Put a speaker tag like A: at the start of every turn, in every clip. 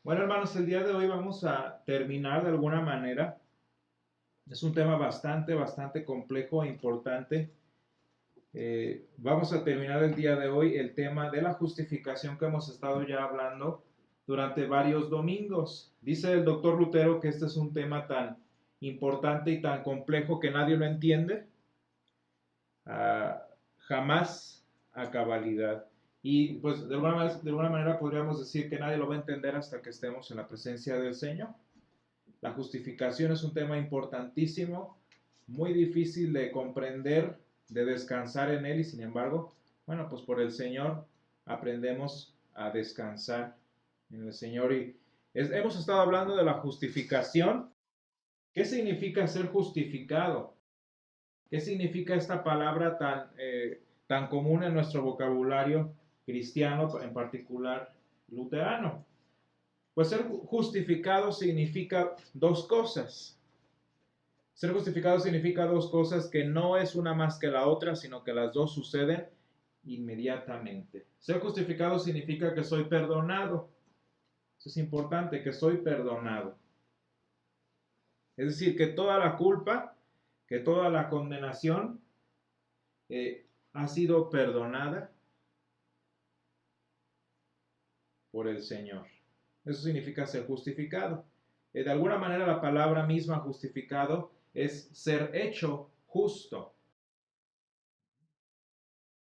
A: Bueno, hermanos, el día de hoy vamos a terminar de alguna manera. Es un tema bastante complejo e importante. Vamos a terminar el día de hoy el tema de la justificación que hemos estado ya hablando durante varios domingos. Dice el doctor Lutero que este es un tema tan importante y tan complejo que nadie lo entiende jamás a cabalidad. Y pues de alguna manera podríamos decir que nadie lo va a entender hasta que estemos en la presencia del Señor. La justificación es un tema importantísimo, muy difícil de comprender, de descansar en él y sin embargo, bueno, pues por el Señor aprendemos a descansar en el Señor. Y hemos estado hablando de la justificación. ¿Qué significa ser justificado? ¿Qué significa esta palabra tan común en nuestro vocabulario cristiano, en particular luterano? Pues ser justificado significa dos cosas. Ser justificado significa dos cosas que no es una más que la otra, sino que las dos suceden inmediatamente. Ser justificado significa que soy perdonado. Eso es importante, que soy perdonado. Es decir, que toda la culpa, que toda la condenación ha sido perdonada por el Señor. Eso significa ser justificado. De alguna manera la palabra misma justificado es ser hecho justo.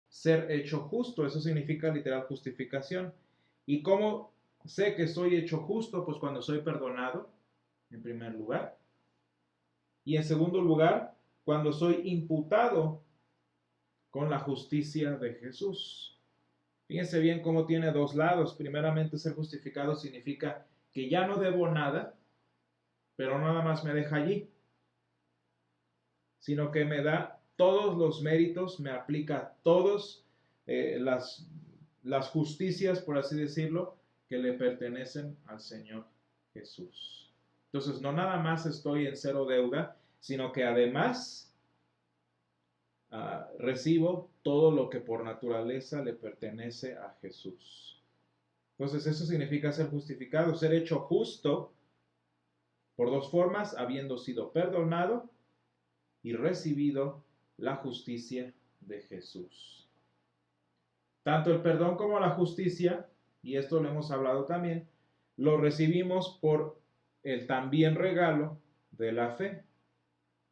A: Ser hecho justo, eso significa literal justificación. ¿Y cómo sé que soy hecho justo? Pues cuando soy perdonado, en primer lugar. Y en segundo lugar, cuando soy imputado con la justicia de Jesús. Fíjense bien cómo tiene dos lados. Primeramente, ser justificado significa que ya no debo nada, pero nada más me deja allí, sino que me da todos los méritos, me aplica todas las justicias, por así decirlo, que le pertenecen al Señor Jesús. Entonces, no nada más estoy en cero deuda, sino que además recibo todo lo que por naturaleza le pertenece a Jesús. Entonces, eso significa ser justificado, ser hecho justo por dos formas, habiendo sido perdonado y recibido la justicia de Jesús. Tanto el perdón como la justicia, y esto lo hemos hablado también, lo recibimos por el también regalo de la fe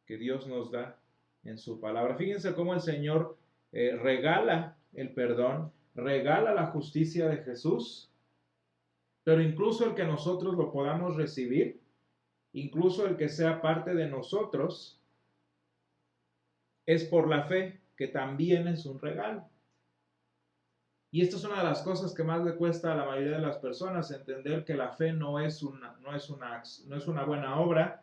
A: que Dios nos da en su palabra. Fíjense cómo el Señor regala el perdón, regala la justicia de Jesús, pero incluso el que nosotros lo podamos recibir, incluso el que sea parte de nosotros, es por la fe, que también es un regalo. Y esto es una de las cosas que más le cuesta a la mayoría de las personas, entender que la fe no es una buena obra,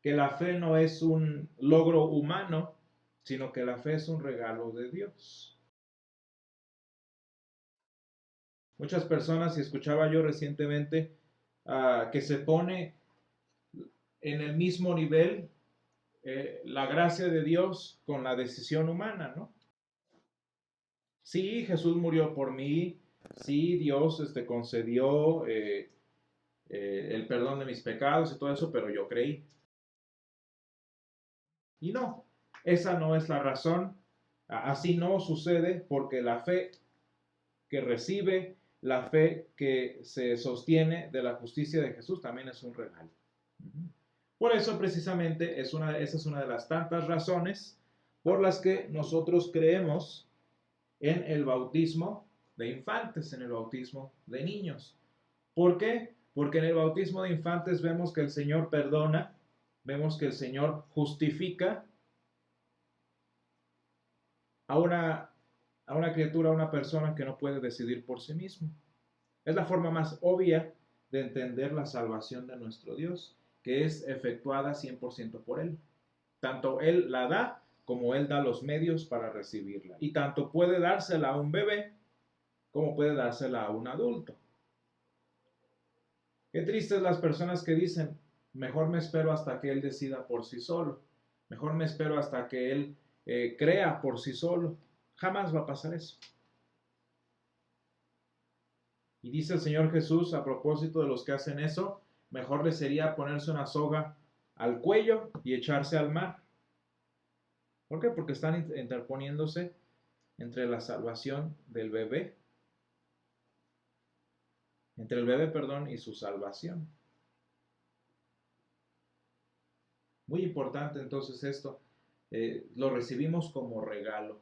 A: que la fe no es un logro humano, sino que la fe es un regalo de Dios. Muchas personas, y escuchaba yo recientemente, que se pone en el mismo nivel la gracia de Dios con la decisión humana, ¿no? Sí, Jesús murió por mí, sí, Dios concedió el perdón de mis pecados y todo eso, pero yo creí. Y no, esa no es la razón. Así no sucede porque la fe que recibe, la fe que se sostiene de la justicia de Jesús también es un regalo. Por eso precisamente esa es una de las tantas razones por las que nosotros creemos en el bautismo de infantes, en el bautismo de niños. ¿Por qué? Porque en el bautismo de infantes vemos que el Señor perdona, vemos que el Señor justifica a una criatura, a una persona que no puede decidir por sí mismo. Es la forma más obvia de entender la salvación de nuestro Dios, que es efectuada 100% por Él. Tanto Él la da como Él da los medios para recibirla. Y tanto puede dársela a un bebé como puede dársela a un adulto. Qué tristes las personas que dicen, mejor me espero hasta que Él decida por sí solo. Mejor me espero hasta que Él crea por sí solo. Jamás va a pasar eso. Y dice el Señor Jesús a propósito de los que hacen eso, mejor les sería ponerse una soga al cuello y echarse al mar. ¿Por qué? Porque están interponiéndose entre la salvación del bebé, entre el bebé, perdón, y su salvación. Muy importante entonces esto, lo recibimos como regalo.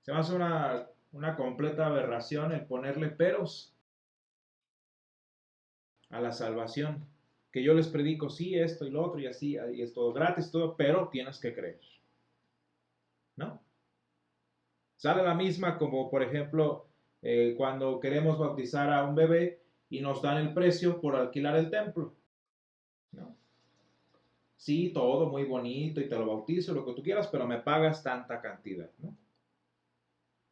A: Se me hace una completa aberración el ponerle peros a la salvación. Que yo les predico, sí, esto y lo otro y así, y es todo gratis, todo, pero tienes que creer. ¿No? Sale la misma como, por ejemplo, cuando queremos bautizar a un bebé y nos dan el precio por alquilar el templo. ¿No? Sí, todo muy bonito y te lo bautizo, lo que tú quieras, pero me pagas tanta cantidad. ¿No?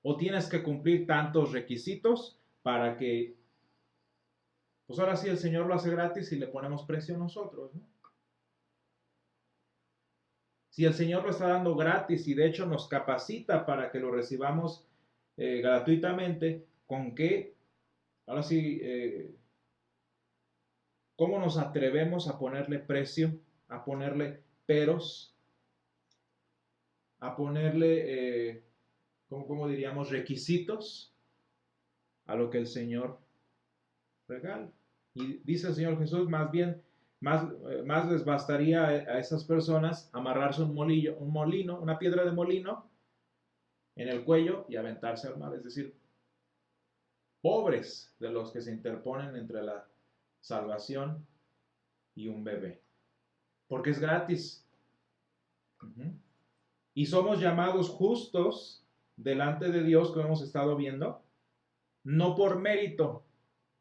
A: O tienes que cumplir tantos requisitos para que, pues ahora sí el Señor lo hace gratis y le ponemos precio a nosotros. ¿No? Si el Señor lo está dando gratis y de hecho nos capacita para que lo recibamos gratuitamente, ¿con qué? Ahora sí, ¿cómo nos atrevemos a ponerle precio, a ponerle peros, a ponerle, ¿cómo diríamos, requisitos a lo que el Señor regala? Y dice el Señor Jesús, más bien, más les bastaría a esas personas amarrarse un molino, una piedra de molino en el cuello y aventarse al mar. Es decir, pobres de los que se interponen entre la salvación y un bebé. Porque es gratis. Uh-huh. Y somos llamados justos delante de Dios, como hemos estado viendo, no por mérito.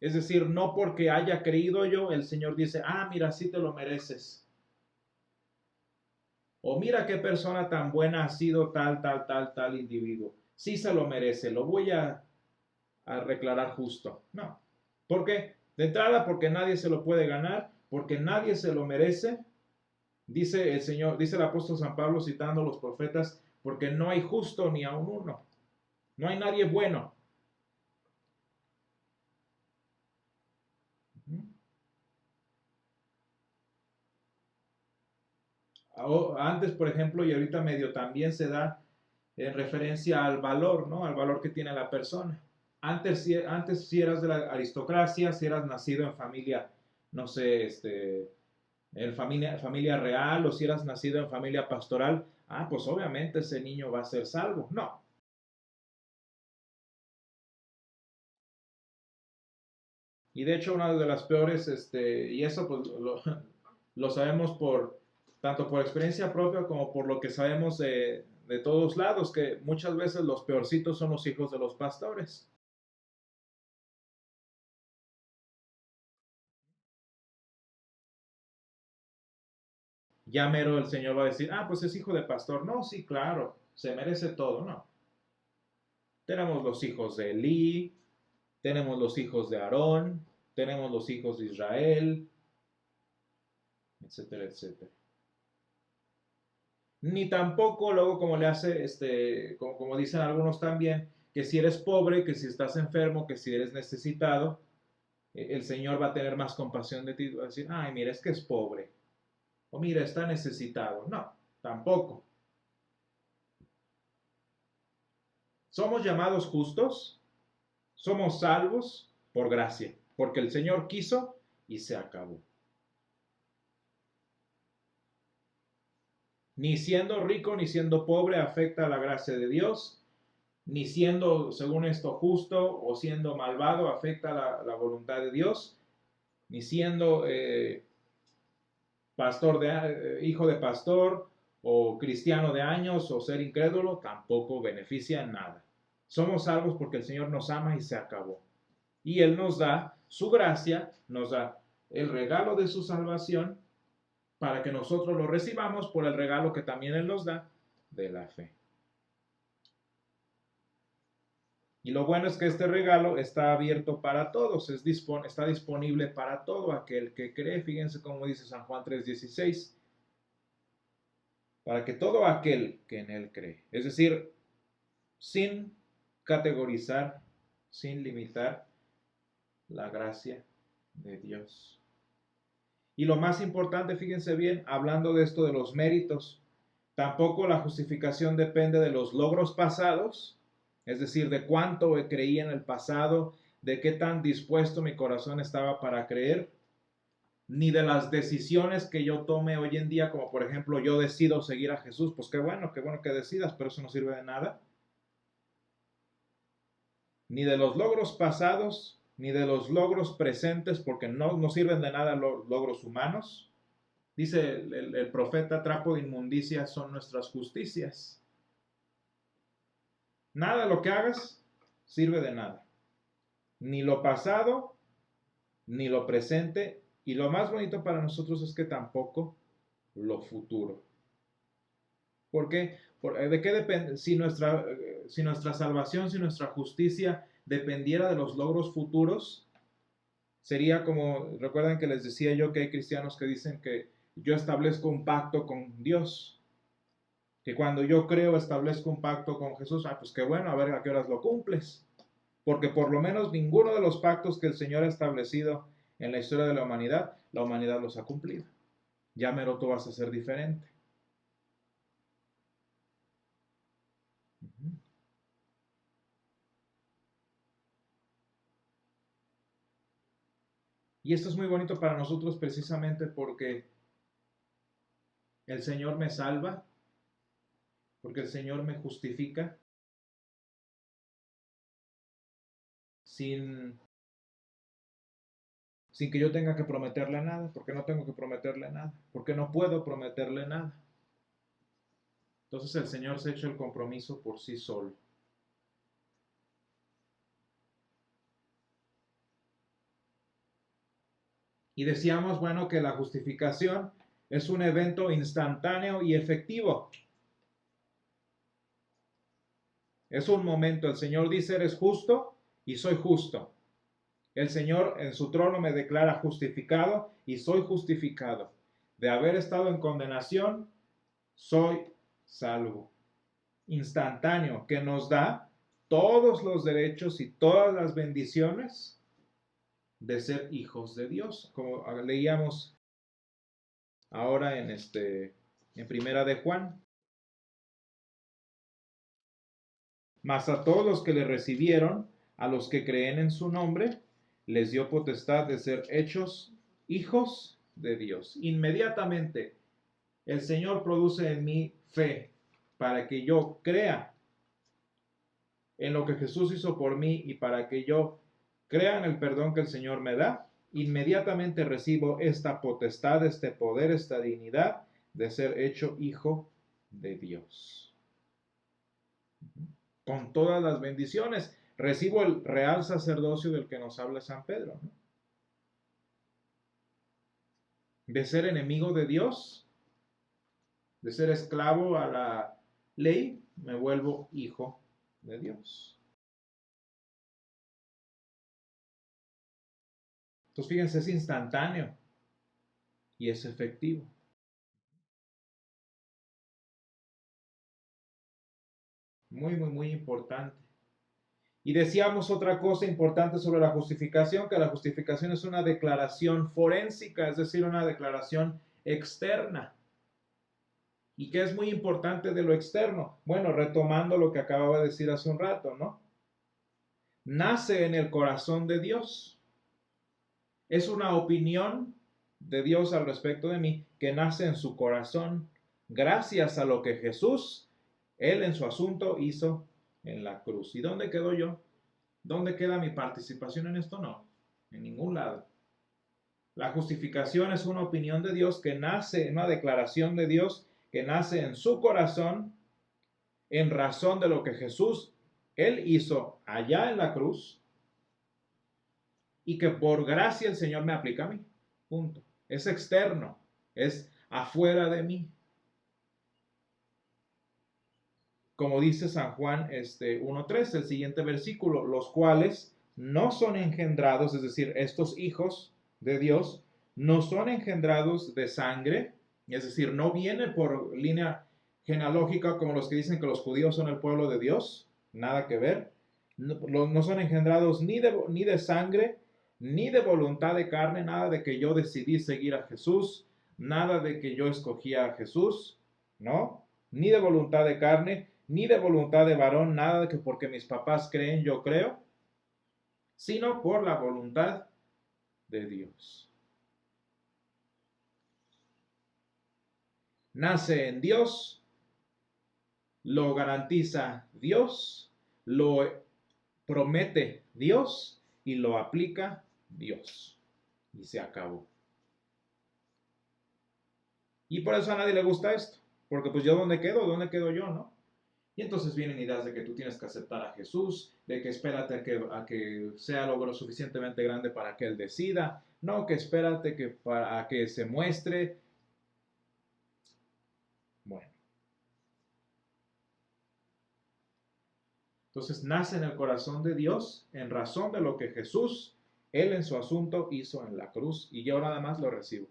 A: Es decir, no porque haya creído yo, el Señor dice, ah, mira, sí te lo mereces. O mira qué persona tan buena ha sido tal individuo. Sí se lo merece, lo voy a declarar justo. No. ¿Por qué? De entrada, porque nadie se lo puede ganar, porque nadie se lo merece. Dice el Señor, dice el apóstol San Pablo citando a los profetas, porque no hay justo ni aun uno. No hay nadie bueno. Antes, por ejemplo, y ahorita medio también se da en referencia al valor, ¿no? Al valor que tiene la persona. Antes si eras de la aristocracia, si eras nacido en familia, no sé, en familia real, o si eras nacido en familia pastoral, pues obviamente ese niño va a ser salvo. No. Y de hecho una de las peores, y eso pues lo sabemos tanto por experiencia propia como por lo que sabemos de todos lados, que muchas veces los peorcitos son los hijos de los pastores. Ya mero el Señor va a decir, pues es hijo de pastor. No, sí, claro, se merece todo, no. Tenemos los hijos de Elí, tenemos los hijos de Aarón, tenemos los hijos de Israel, etcétera, etcétera. Ni tampoco luego como le hace, como dicen algunos también, que si eres pobre, que si estás enfermo, que si eres necesitado, el Señor va a tener más compasión de ti, va a decir, ay, mira, es que es pobre, o mira, está necesitado. No, tampoco. Somos llamados justos, somos salvos por gracia, porque el Señor quiso y se acabó. Ni siendo rico ni siendo pobre afecta la gracia de Dios, ni siendo, según esto, justo o siendo malvado afecta la voluntad de Dios, ni siendo hijo de pastor o cristiano de años o ser incrédulo, tampoco beneficia en nada. Somos salvos porque el Señor nos ama y se acabó. Y Él nos da su gracia, nos da el regalo de su salvación para que nosotros lo recibamos por el regalo que también Él nos da de la fe. Y lo bueno es que este regalo está abierto para todos, está disponible para todo aquel que cree. Fíjense cómo dice San Juan 3:16, para que todo aquel que en él cree, es decir, sin categorizar, sin limitar, la gracia de Dios. Y lo más importante, fíjense bien, hablando de esto de los méritos, tampoco la justificación depende de los logros pasados, es decir, de cuánto creí en el pasado, de qué tan dispuesto mi corazón estaba para creer, ni de las decisiones que yo tome hoy en día, como por ejemplo yo decido seguir a Jesús, pues qué bueno que decidas, pero eso no sirve de nada. Ni de los logros pasados, ni de los logros presentes, porque no sirven de nada los logros humanos. Dice el profeta, trapo de inmundicia son nuestras justicias. Nada de lo que hagas sirve de nada. Ni lo pasado, ni lo presente, y lo más bonito para nosotros es que tampoco lo futuro. ¿Por qué? ¿De qué depende? Si nuestra salvación, si nuestra justicia dependiera de los logros futuros, sería como, recuerden que les decía yo que hay cristianos que dicen que yo establezco un pacto con Dios, que cuando yo creo establezco un pacto con Jesús, pues qué bueno, a ver a qué horas lo cumples, porque por lo menos ninguno de los pactos que el Señor ha establecido en la historia de la humanidad los ha cumplido. Ya mero tú vas a ser diferente. Y esto es muy bonito para nosotros precisamente porque el Señor me salva, porque el Señor me justifica sin que yo tenga que prometerle nada, porque no tengo que prometerle nada, porque no puedo prometerle nada. Entonces el Señor se ha hecho el compromiso por sí solo. Y decíamos, bueno, que la justificación es un evento instantáneo y efectivo. Es un momento. El Señor dice, eres justo y soy justo. El Señor en su trono me declara justificado y soy justificado. De haber estado en condenación, soy salvo. Instantáneo, que nos da todos los derechos y todas las bendiciones de ser hijos de Dios, como leíamos ahora en Primera de Juan. Mas a todos los que le recibieron, a los que creen en su nombre, les dio potestad de ser hechos hijos de Dios. Inmediatamente el Señor produce en mí fe para que yo crea en lo que Jesús hizo por mí y para que yo crea en el perdón que el Señor me da. Inmediatamente recibo esta potestad, este poder, esta dignidad de ser hecho hijo de Dios. Con todas las bendiciones. Recibo el real sacerdocio del que nos habla San Pedro, ¿no? De ser enemigo de Dios, de ser esclavo a la ley, me vuelvo hijo de Dios. Entonces fíjense, es instantáneo y es efectivo. Muy, muy, muy importante. Y decíamos otra cosa importante sobre la justificación, que la justificación es una declaración forénsica, es decir, una declaración externa. ¿Y qué es muy importante de lo externo? Bueno, retomando lo que acababa de decir hace un rato, ¿no? Nace en el corazón de Dios. Es una opinión de Dios al respecto de mí que nace en su corazón gracias a lo que Jesús, Él en su asunto, hizo en la cruz. ¿Y dónde quedo yo? ¿Dónde queda mi participación en esto? No, en ningún lado. La justificación es una opinión de Dios que nace, una declaración de Dios que nace en su corazón en razón de lo que Jesús, Él hizo allá en la cruz y que por gracia el Señor me aplica a mí. Punto. Es externo, es afuera de mí. Como dice San Juan 1.3, el siguiente versículo, los cuales no son engendrados, es decir, estos hijos de Dios, no son engendrados de sangre, es decir, no viene por línea genealógica como los que dicen que los judíos son el pueblo de Dios, nada que ver, no son engendrados ni de sangre, ni de voluntad de carne, nada de que yo decidí seguir a Jesús, nada de que yo escogía a Jesús, ¿no? Ni de voluntad de carne, ni de voluntad de varón, nada de que porque mis papás creen, yo creo, sino por la voluntad de Dios. Nace en Dios, lo garantiza Dios, lo promete Dios y lo aplica Dios. Y se acabó. Y por eso a nadie le gusta esto. Porque pues yo ¿dónde quedo? ¿Dónde quedo yo, no? Y entonces vienen ideas de que tú tienes que aceptar a Jesús, de que espérate a que sea lo suficientemente grande para que Él decida, no, que espérate a que se muestre. Bueno. Entonces nace en el corazón de Dios en razón de lo que Jesús, Él en su asunto hizo en la cruz y yo nada más lo recibo.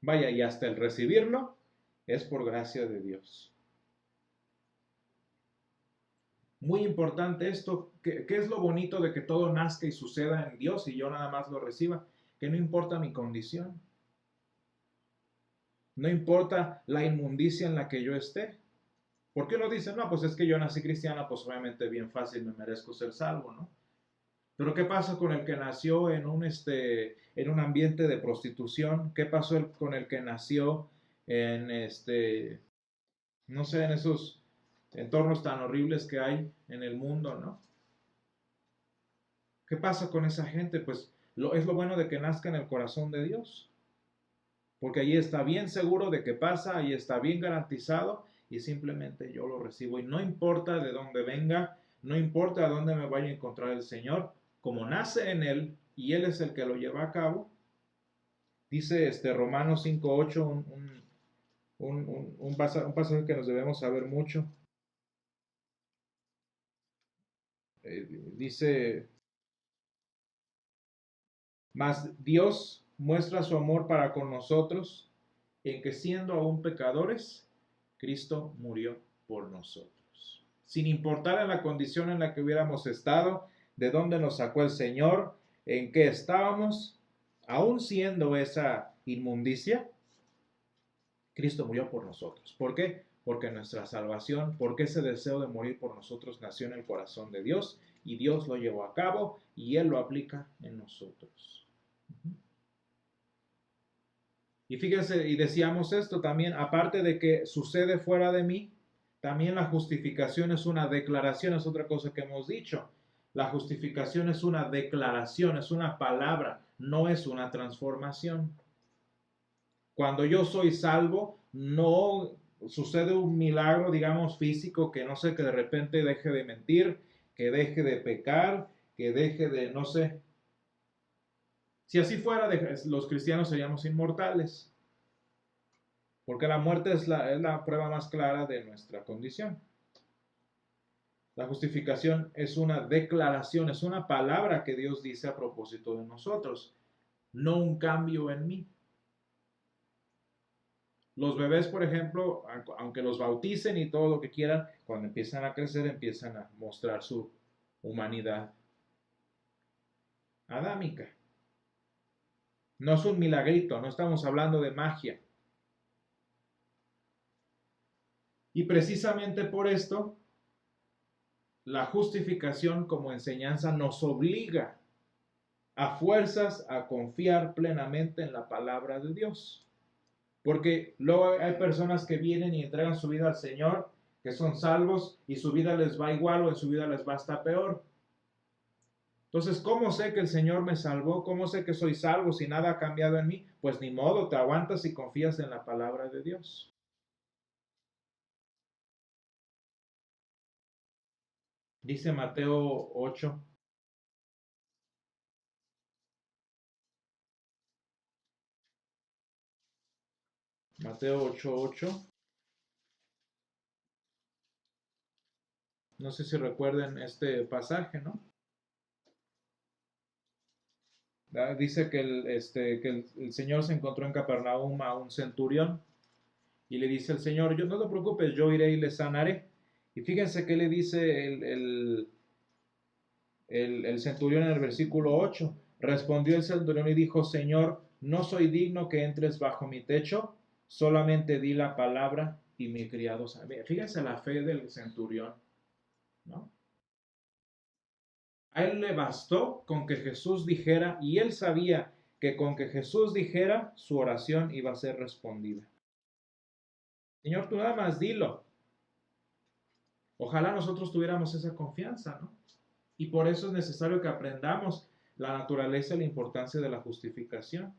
A: Vaya, y hasta el recibirlo es por gracia de Dios. Muy importante esto, ¿qué es lo bonito de que todo nazca y suceda en Dios y yo nada más lo reciba? Que no importa mi condición, no importa la inmundicia en la que yo esté. ¿Por qué lo dicen? No, pues es que yo nací cristiana, pues obviamente bien fácil me merezco ser salvo, ¿no? Pero ¿qué pasa con el que nació en un ambiente de prostitución? ¿Qué pasó con el que nació en no sé, en esos entornos tan horribles que hay en el mundo, ¿no? ¿Qué pasa con esa gente? Pues es lo bueno de que nazca en el corazón de Dios, porque allí está bien seguro de que pasa, ahí está bien garantizado y simplemente yo lo recibo y no importa de dónde venga, no importa a dónde me vaya a encontrar el Señor, como nace en Él y Él es el que lo lleva a cabo. Dice Romanos 5:8, un pasaje que nos debemos saber mucho. Dice, mas Dios muestra su amor para con nosotros en que siendo aún pecadores, Cristo murió por nosotros. Sin importar en la condición en la que hubiéramos estado, de dónde nos sacó el Señor, en qué estábamos, aún siendo esa inmundicia, Cristo murió por nosotros. ¿Por qué? Porque nuestra salvación, porque ese deseo de morir por nosotros nació en el corazón de Dios y Dios lo llevó a cabo y Él lo aplica en nosotros. Y fíjense, y decíamos esto también, aparte de que sucede fuera de mí, también la justificación es una declaración, es otra cosa que hemos dicho. La justificación es una declaración, es una palabra, no es una transformación. Cuando yo soy salvo, no sucede un milagro, digamos, físico, que no sé, que de repente deje de mentir, que deje de pecar, que deje de, no sé. Si así fuera, los cristianos seríamos inmortales. Porque la muerte es la prueba más clara de nuestra condición. La justificación es una declaración, es una palabra que Dios dice a propósito de nosotros, no un cambio en mí. Los bebés, por ejemplo, aunque los bauticen y todo lo que quieran, cuando empiezan a crecer empiezan a mostrar su humanidad adámica. No es un milagrito, no estamos hablando de magia. Y precisamente por esto, la justificación como enseñanza nos obliga a fuerzas a confiar plenamente en la palabra de Dios. Porque luego hay personas que vienen y entregan su vida al Señor, que son salvos y su vida les va igual o en su vida les va hasta peor. Entonces, ¿cómo sé que el Señor me salvó? ¿Cómo sé que soy salvo si nada ha cambiado en mí? Pues ni modo, te aguantas y confías en la palabra de Dios. Dice Mateo 8. Mateo 8:8. No sé si recuerden este pasaje, ¿no? Dice que el Señor se encontró en Capernaum a un centurión y le dice el Señor, yo no te preocupes, yo iré y le sanaré. Y fíjense que le dice el centurión en el versículo 8. Respondió el centurión y dijo: Señor, no soy digno que entres bajo mi techo, solamente di la palabra y mi criado sabe. Fíjense la fe del centurión, ¿no? A él le bastó con que Jesús dijera, y él sabía que con que Jesús dijera, su oración iba a ser respondida. Señor, tú nada más dilo. Ojalá nosotros tuviéramos esa confianza, ¿no? Y por eso es necesario que aprendamos la naturaleza y la importancia de la justificación.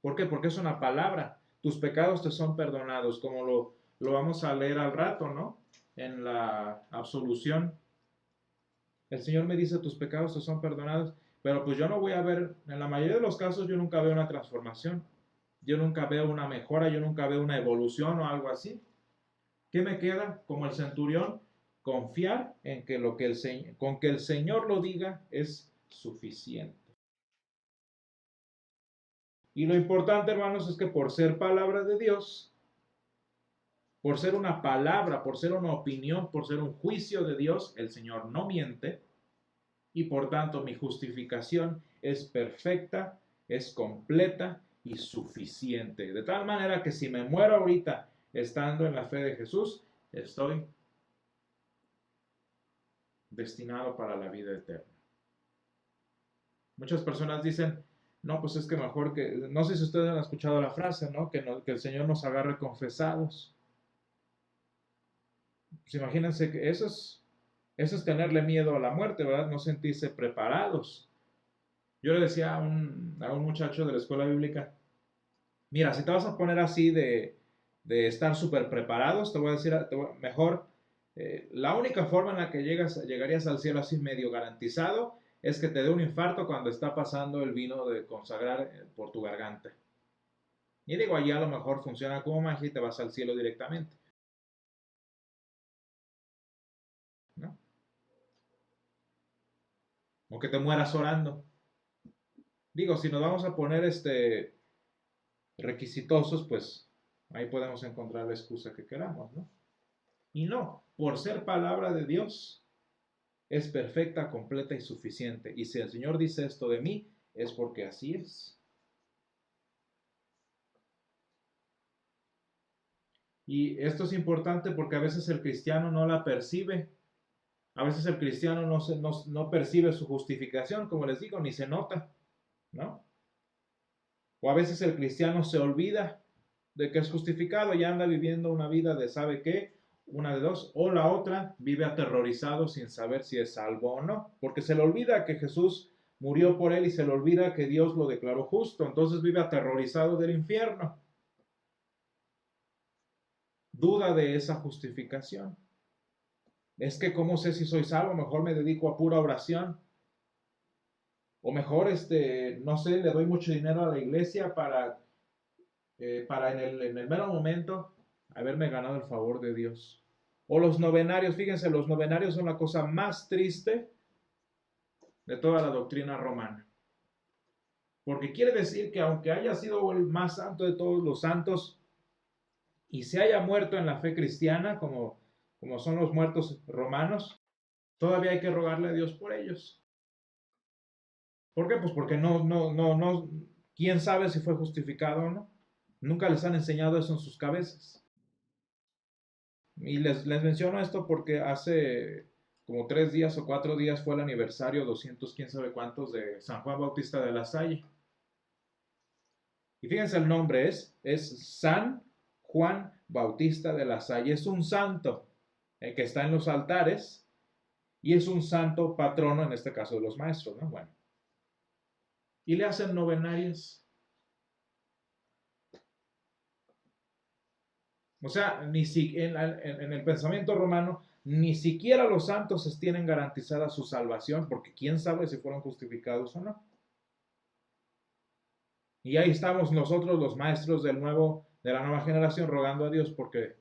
A: ¿Por qué? Porque es una palabra. Tus pecados te son perdonados, como lo vamos a leer al rato, ¿no? En la absolución. El Señor me dice: tus pecados te son perdonados. Pero pues yo no voy a ver, en la mayoría de los casos yo nunca veo una transformación. Yo nunca veo una mejora, yo nunca veo una evolución o algo así. ¿Qué me queda? Como el centurión, confiar en que con que el Señor lo diga es suficiente. Y lo importante, hermanos, es que por ser palabra de Dios, por ser una palabra, por ser una opinión, por ser un juicio de Dios, el Señor no miente y por tanto mi justificación es perfecta, es completa y suficiente. De tal manera que si me muero ahorita estando en la fe de Jesús, estoy destinado para la vida eterna. Muchas personas dicen: no, pues es que mejor que, no sé si ustedes han escuchado la frase, ¿no? Que el Señor nos agarre confesados. Pues imagínense que eso es tenerle miedo a la muerte, ¿verdad? No sentirse preparados. Yo le decía a un muchacho de la escuela bíblica: mira, si te vas a poner así de estar súper preparados, te voy a decir, mejor, la única forma en la que llegarías al cielo así medio garantizado es que te dé un infarto cuando está pasando el vino de consagrar por tu garganta. Y digo, allá a lo mejor funciona como magia y te vas al cielo directamente, ¿no? O que te mueras orando. Digo, si nos vamos a poner requisitosos, pues ahí podemos encontrar la excusa que queramos, ¿no? Y no, por ser palabra de Dios, es perfecta, completa y suficiente. Y si el Señor dice esto de mí, es porque así es. Y esto es importante porque a veces el cristiano no la percibe. A veces el cristiano no percibe su justificación, como les digo, ni se nota, ¿no? O a veces el cristiano se olvida de que es justificado y anda viviendo una vida de ¿sabe qué? Una de dos. O la otra, vive aterrorizado sin saber si es salvo o no. Porque se le olvida que Jesús murió por él y se le olvida que Dios lo declaró justo. Entonces vive aterrorizado del infierno. Duda de esa justificación. Es que ¿cómo sé si soy salvo? Mejor me dedico a pura oración. O mejor, no sé, le doy mucho dinero a la iglesia para en el mero momento haberme ganado el favor de Dios. O los novenarios, fíjense, los novenarios son la cosa más triste de toda la doctrina romana. Porque quiere decir que aunque haya sido el más santo de todos los santos y se haya muerto en la fe cristiana, como son los muertos romanos, todavía hay que rogarle a Dios por ellos. ¿Por qué? Pues porque no, quién sabe si fue justificado o no. Nunca les han enseñado eso en sus cabezas. Y les menciono esto porque hace como 3 días o 4 días fue el aniversario 200, quién sabe cuántos, de San Juan Bautista de la Salle. Y fíjense el nombre, es San Juan Bautista de la Salle. Es un santo que está en los altares y es un santo patrono, en este caso de los maestros, ¿no? Bueno. Y le hacen novenarias. O sea, en el pensamiento romano, ni siquiera los santos tienen garantizada su salvación, porque quién sabe si fueron justificados o no. Y ahí estamos nosotros, los maestros de la nueva generación, rogando a Dios porque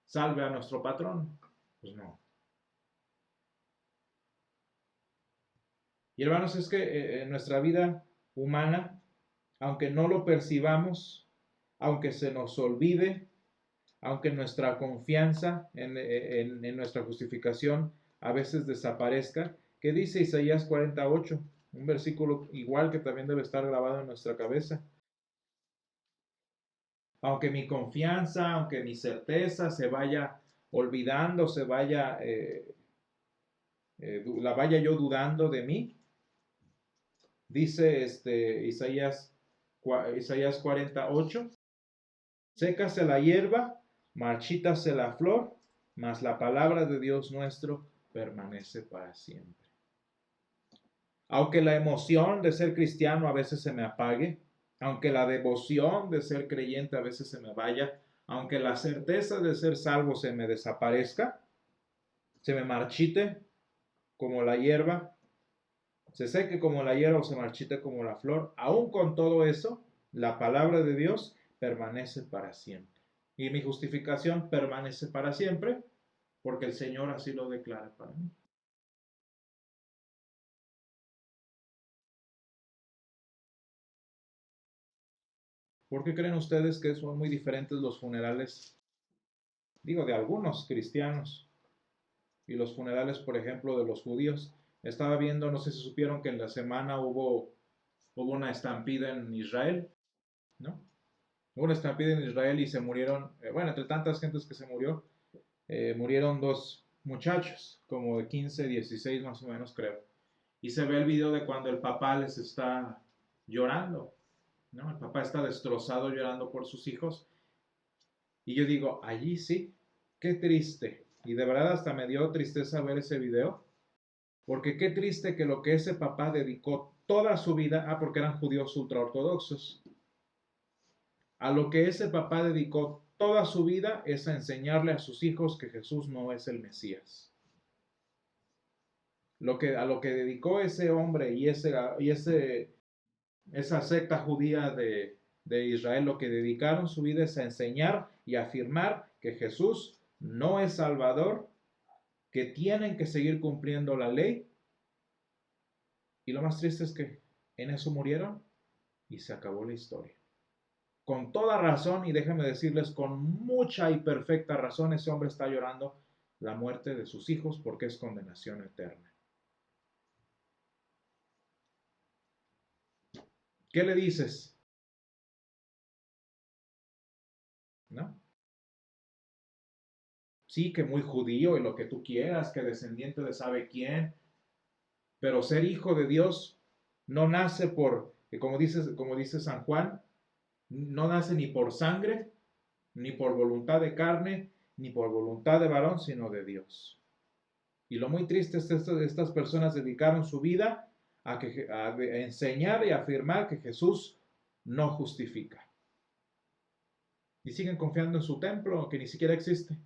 A: salve a nuestro patrón. Pues no. Y hermanos, es que en nuestra vida humana, aunque no lo percibamos, aunque se nos olvide, aunque nuestra confianza en nuestra justificación a veces desaparezca, ¿Qué dice Isaías 48? Un versículo igual que también debe estar grabado en nuestra cabeza. Aunque mi confianza, aunque mi certeza se vaya olvidando, la vaya yo dudando de mí, dice Isaías 48, sécase la hierba, marchítase la flor, mas la palabra de Dios nuestro permanece para siempre. Aunque la emoción de ser cristiano a veces se me apague, aunque la devoción de ser creyente a veces se me vaya, aunque la certeza de ser salvo se me desaparezca, se me marchite como la hierba, se seque como la hierba o se marchite como la flor, aún con todo eso, la palabra de Dios permanece para siempre. Y mi justificación permanece para siempre porque el Señor así lo declara para mí. ¿Por qué creen ustedes que son muy diferentes los funerales, digo, de algunos cristianos y los funerales, por ejemplo, de los judíos? Estaba viendo, no sé si supieron que en la semana hubo una estampida en Israel, ¿no? Hubo una estampida en Israel y se murieron, bueno, entre tantas gentes que se murió, murieron dos muchachos, como de 15, 16 más o menos, creo. Y se ve el video de cuando el papá les está llorando, ¿no? El papá está destrozado llorando por sus hijos. Y yo digo, allí sí, qué triste. Y de verdad hasta me dio tristeza ver ese video, porque qué triste que lo que ese papá dedicó toda su vida, porque eran judíos ultraortodoxos, a lo que ese papá dedicó toda su vida es a enseñarle a sus hijos que Jesús no es el Mesías. A lo que dedicó ese hombre y esa secta judía de Israel, lo que dedicaron su vida es a enseñar y afirmar que Jesús no es Salvador, que tienen que seguir cumpliendo la ley. Y lo más triste es que en eso murieron y se acabó la historia. Con toda razón, y déjenme decirles, con mucha y perfecta razón, ese hombre está llorando la muerte de sus hijos porque es condenación eterna. ¿Qué le dices? ¿No? Sí, que muy judío y lo que tú quieras, que descendiente de sabe quién, pero ser hijo de Dios no nace como dice San Juan, no nace ni por sangre, ni por voluntad de carne, ni por voluntad de varón, sino de Dios. Y lo muy triste es que estas personas dedicaron su vida a enseñar y afirmar que Jesús no justifica. Y siguen confiando en su templo que ni siquiera existe.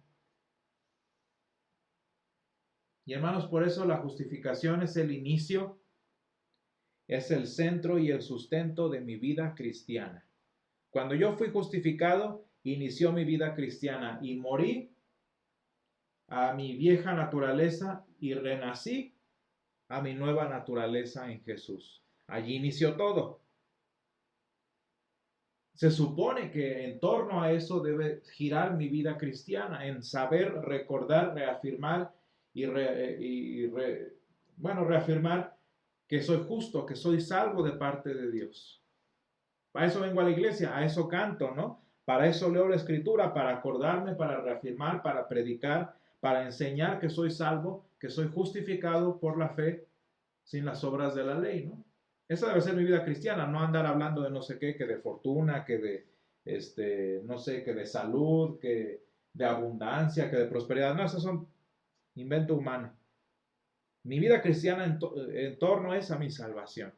A: Y hermanos, por eso la justificación es el inicio, es el centro y el sustento de mi vida cristiana. Cuando yo fui justificado, inició mi vida cristiana y morí a mi vieja naturaleza y renací a mi nueva naturaleza en Jesús. Allí inició todo. Se supone que en torno a eso debe girar mi vida cristiana, en saber, recordar, reafirmar reafirmar que soy justo, que soy salvo de parte de Dios. Para eso vengo a la iglesia, a eso canto, ¿no? Para eso leo la escritura, para acordarme, para reafirmar, para predicar, para enseñar que soy salvo, que soy justificado por la fe sin las obras de la ley, ¿no? Esa debe ser mi vida cristiana, no andar hablando de no sé qué, que de fortuna, que de, no sé, que de salud, que de abundancia, que de prosperidad. No, esos son invento humano. Mi vida cristiana en torno es a mi salvación.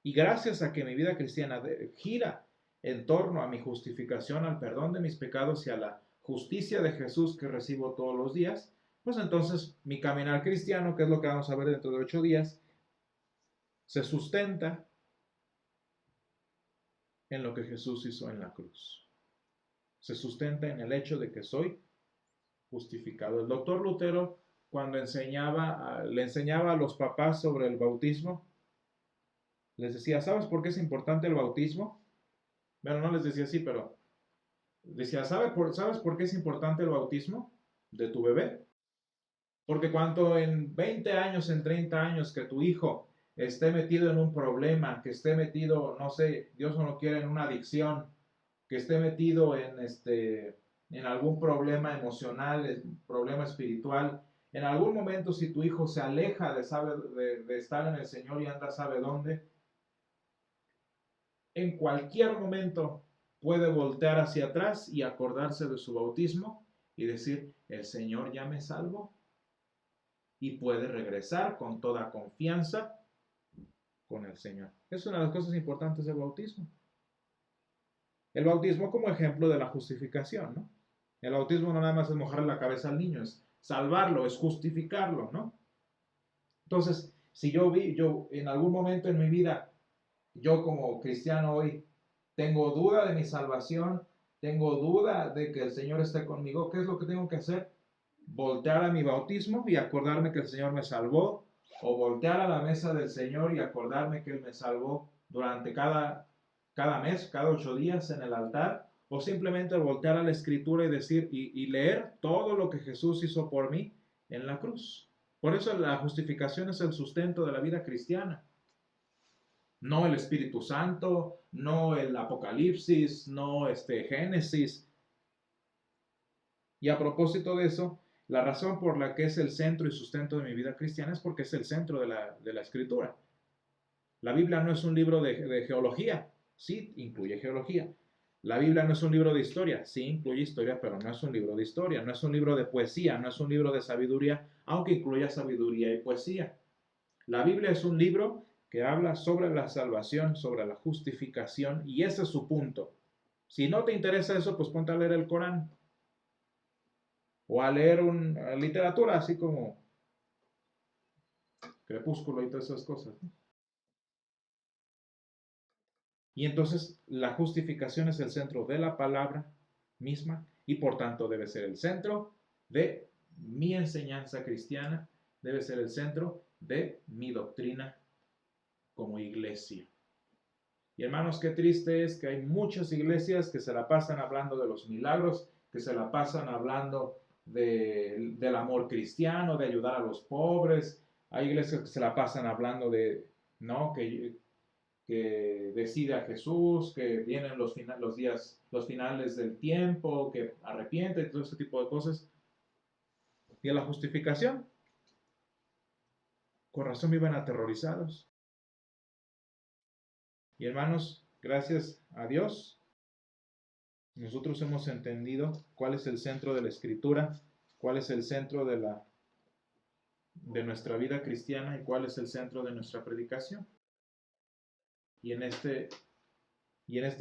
A: Y gracias a que mi vida cristiana gira en torno a mi justificación, al perdón de mis pecados y a la justicia de Jesús que recibo todos los días, pues entonces mi caminar cristiano, que es lo que vamos a ver dentro de 8 días, se sustenta en lo que Jesús hizo en la cruz. Se sustenta en el hecho de que soy justificado. El doctor Lutero, cuando le enseñaba a los papás sobre el bautismo, les decía, ¿sabes por qué es importante el bautismo? Bueno, no les decía así, pero decía, ¿sabes por qué es importante el bautismo de tu bebé? Porque cuando en 20 años, en 30 años que tu hijo esté metido en un problema, que esté metido, no sé, Dios no lo quiere, en una adicción, que esté metido en algún problema emocional, problema espiritual, en algún momento si tu hijo se aleja de estar en el Señor y anda sabe dónde, en cualquier momento puede voltear hacia atrás y acordarse de su bautismo y decir, el Señor ya me salvó, y puede regresar con toda confianza con el Señor. Es una de las cosas importantes del bautismo. El bautismo como ejemplo de la justificación, ¿no? El bautismo no nada más es mojarle la cabeza al niño, es salvarlo, es justificarlo, ¿no? Entonces, si yo en algún momento en mi vida, yo como cristiano hoy, tengo duda de mi salvación, tengo duda de que el Señor esté conmigo, ¿qué es lo que tengo que hacer? Voltear a mi bautismo y acordarme que el Señor me salvó, o voltear a la mesa del Señor y acordarme que Él me salvó durante cada mes, cada 8 días en el altar, o simplemente voltear a la Escritura y decir y leer todo lo que Jesús hizo por mí en la cruz. Por eso la justificación es el sustento de la vida cristiana. No el Espíritu Santo, no el Apocalipsis, no Génesis. Y a propósito de eso, la razón por la que es el centro y sustento de mi vida cristiana es porque es el centro de la Escritura. La Biblia no es un libro de geología, sí incluye geología. La Biblia no es un libro de historia, sí incluye historia, pero no es un libro de historia, no es un libro de poesía, no es un libro de sabiduría, aunque incluya sabiduría y poesía. La Biblia es un libro que habla sobre la salvación, sobre la justificación, y ese es su punto. Si no te interesa eso, pues ponte a leer el Corán o a leer literatura, así como Crepúsculo y todas esas cosas, ¿no? Y entonces la justificación es el centro de la palabra misma y por tanto debe ser el centro de mi enseñanza cristiana, debe ser el centro de mi doctrina como iglesia. Y hermanos, qué triste es que hay muchas iglesias que se la pasan hablando de los milagros, que se la pasan hablando del amor cristiano, de ayudar a los pobres. Hay iglesias que se la pasan hablando de, ¿no? Que decide a Jesús, que vienen los días, los finales del tiempo, que arrepiente, todo este tipo de cosas. Y a la justificación, con razón viven aterrorizados. Y hermanos, gracias a Dios, nosotros hemos entendido cuál es el centro de la Escritura, cuál es el centro de nuestra vida cristiana y cuál es el centro de nuestra predicación. Y en esta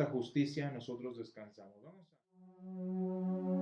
A: justicia nosotros descansamos. Vamos a...